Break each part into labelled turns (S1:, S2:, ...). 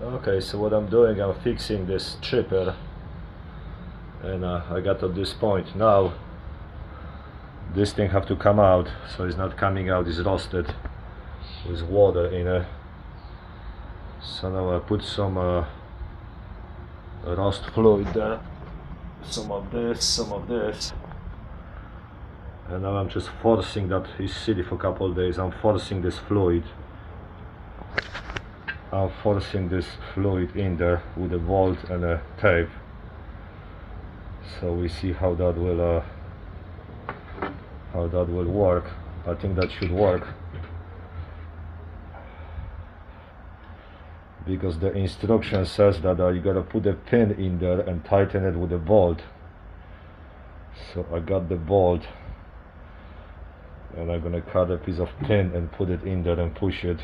S1: Okay, so what I'm doing, I'm fixing this chipper, and I got to this point now. This thing have to come out, so it's not coming out, it's rusted with water in it. So now I put some rust fluid there, some of this, and now I'm just forcing that. It's silly for a couple of days. I'm forcing this fluid. I'm forcing this fluid in there with a bolt and a tape. So we see how that will work. I think that should work, because the instruction says that you gotta put a pin in there and tighten it with a bolt. So I got the bolt, and I'm gonna cut a piece of pin and put it in there and push it.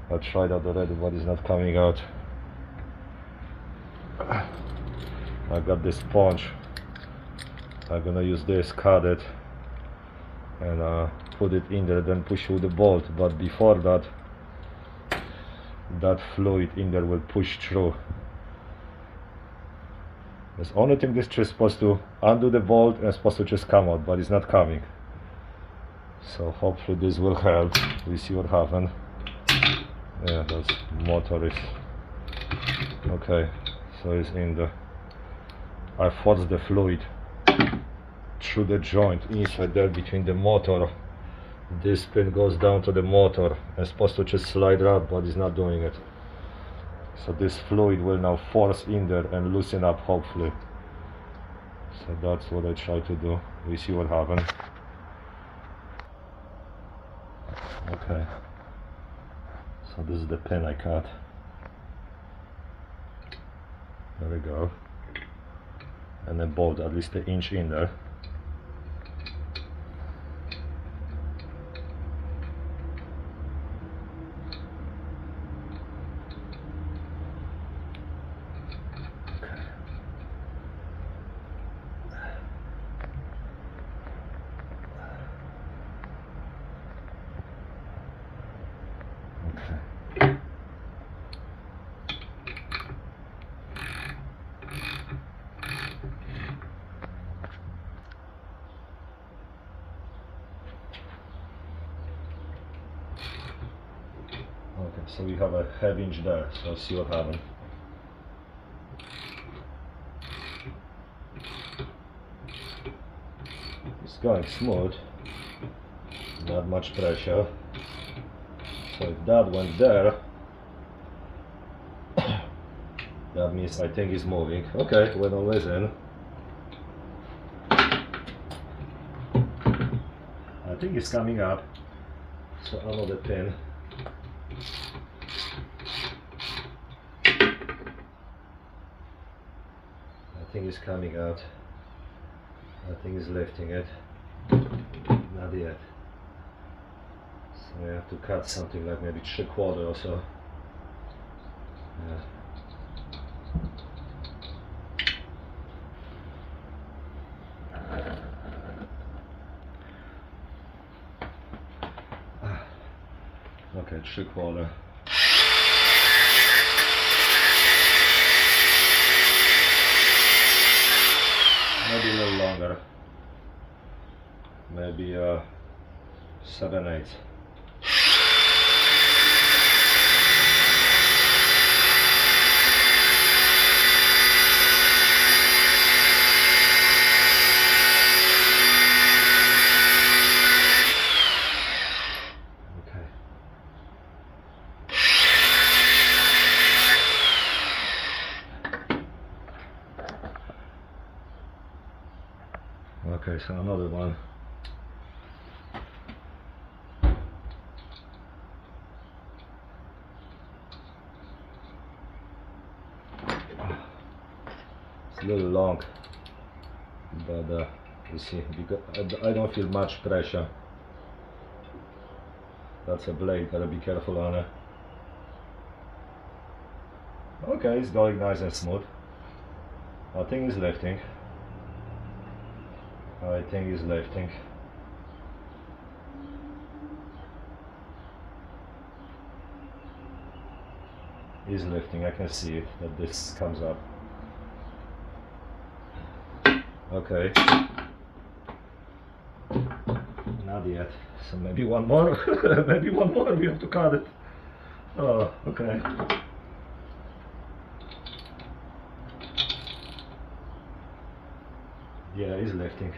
S1: I tried that already, but it's not coming out. I got this sponge. I'm gonna use this, cut it, and put it in there, then push with the bolt. But before that, that fluid in there will push through. The only thing this is supposed to undo the bolt and supposed to just come out, but it's not coming. So hopefully this will help. We see what happens. Yeah, that's motor is okay. So it's in the. I force the fluid through the joint inside there between the motor. This pin goes down to the motor and supposed to just slide out, but it's not doing it. So this fluid will now force in there and loosen up, hopefully. So that's what I try to do. We see what happens. Okay. So this is the pin I cut. There we go. And then bolt at least an inch in there. Okay, so we have a half inch there, so let's see what happens. It's going smooth, not much pressure. So if that went there, that means I think it's moving. Okay, went always in. I think it's coming up. So another pin. I think it's coming out. I think it's lifting it. Not yet. So I have to cut something like maybe 3/4 or so. Yeah. Okay, 3/4. Maybe a little longer. Maybe 7/8. Okay, so another one. It's a little long, but you see, because I don't feel much pressure. That's a blade, gotta be careful on it. Okay, it's going nice and smooth. I think it's lifting. I think it's lifting. is lifting. I can see it, that this comes up. Okay. Not yet. So maybe one more. Maybe one more. We have to cut it. Oh, okay. Yeah, it's lifting.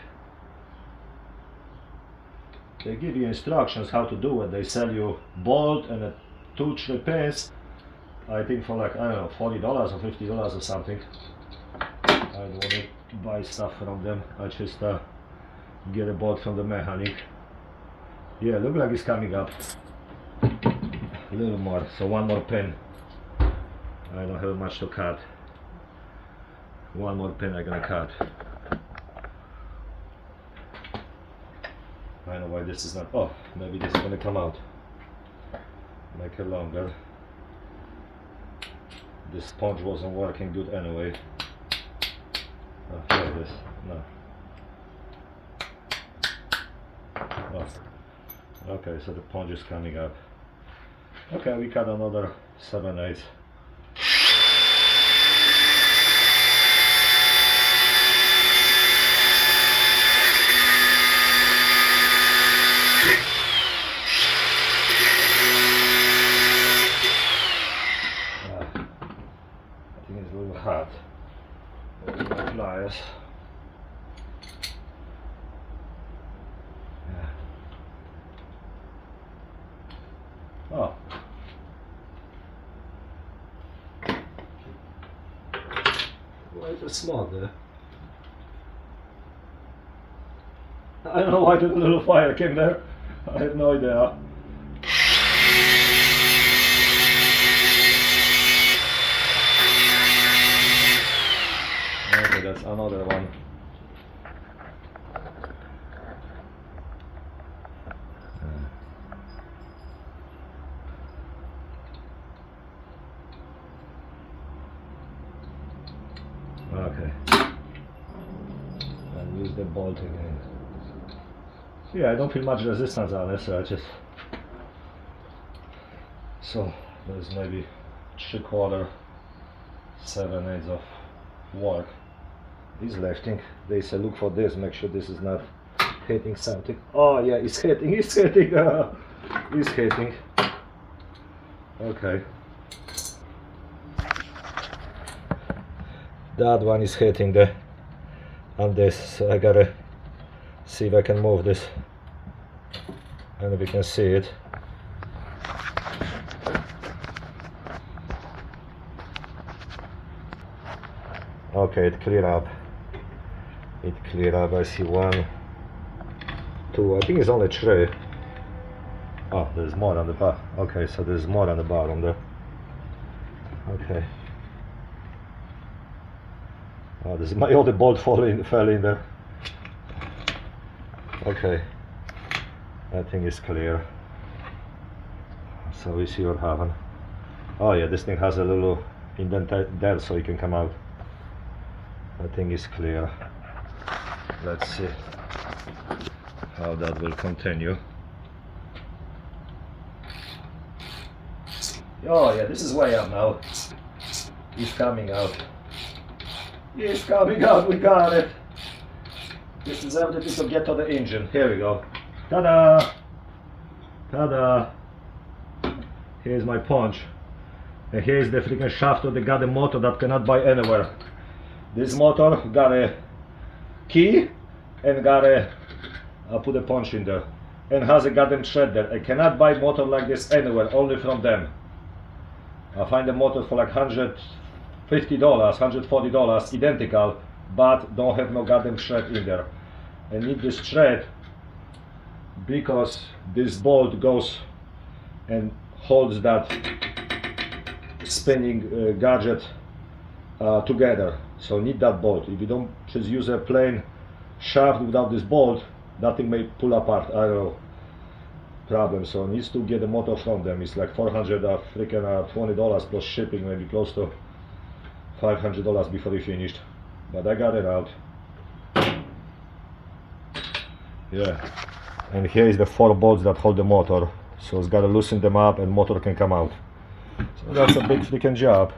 S1: They give you instructions how to do it. They sell you bolt and a 2-3 pins. I think for like, I don't know, $40 or $50 or something. I don't want to buy stuff from them. I just get a bolt from the mechanic. Yeah, look like it's coming up. A little more, so one more pin. I don't have much to cut. One more pin I'm gonna cut. I don't know why this is not. Oh, maybe this is gonna come out. Make it longer. This sponge wasn't working good anyway. Oh, here it is. No. Oh. Okay, so the sponge is coming up. Okay, we cut another 7/8. I think it's a little hot. Pliers. Yeah. Oh. Why is it small there? I don't know why the little fire came there. I have no idea. Okay, that's another one. Okay. And use the bolt again. Yeah, I don't feel much resistance on this, so I just. So there's maybe 3/4, 7/8 of work. It's lifting. They say look for this, make sure this is not hitting something. Oh yeah, it's hitting, it's hitting, it's hitting. Okay. That one is hitting the on this, so I gotta see if I can move this and if we can see it. Okay, it cleared up. It cleared up. I see 1, 2. I think it's only 3. Oh, there's more on the bottom. Okay, so there's more on the bottom there. Okay. Oh, this is my other bolt fell in there. Okay. I think it's clear. So we see what happened. Oh yeah, this thing has a little indent there, so it can come out. I think it's clear. Let's see how that will continue. Oh yeah, this is way up now. It's coming out. It's coming out, we got it. This is everything to get to the engine. Here we go. Ta-da! Ta-da! Here's my punch. And here's the freaking shaft of the goddamn motor that cannot buy anywhere. This motor got a key and got a, I'll put a punch in there, and has a goddamn thread there. I cannot buy motor like this anywhere, only from them. I find a motor for like $150, $140, identical, but don't have no goddamn thread in there. I need this thread because this bolt goes and holds that spinning gadget together. So need that bolt. If you don't just use a plain shaft without this bolt, that thing may pull apart. I don't know. Problem. So needs to get the motor from them. It's like $420 plus shipping, maybe close to $500 before he finished. But I got it out. Yeah. And here is the 4 bolts that hold the motor. So it's got to loosen them up and motor can come out. So that's a big freaking job.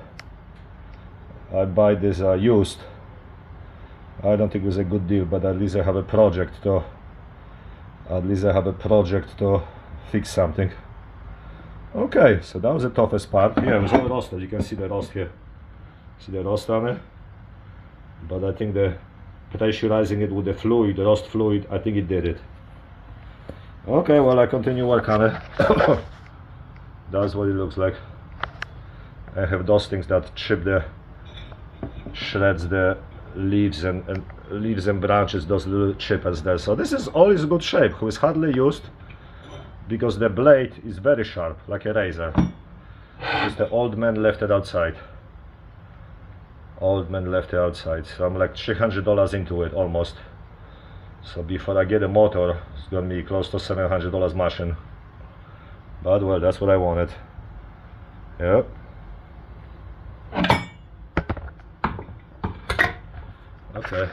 S1: I buy this used. I don't think it was a good deal, but at least I have a project to fix something. Okay, so that was the toughest part. Yeah, it was all roasted. You can see the roast here. See the roast on it? But I think the pressurizing it with the fluid, the roast fluid, I think it did it. Okay, well, I continue work on it. That's what it looks like. I have those things that shreds the leaves and branches, those little chippers there. So this is all in good shape. It was hardly used because the blade is very sharp, like a razor. Just the old man left it outside. Old man left it outside. So I'm like $300 into it almost. So before I get a motor, it's gonna be close to $700 machine. But well, that's what I wanted. Yep. Okay.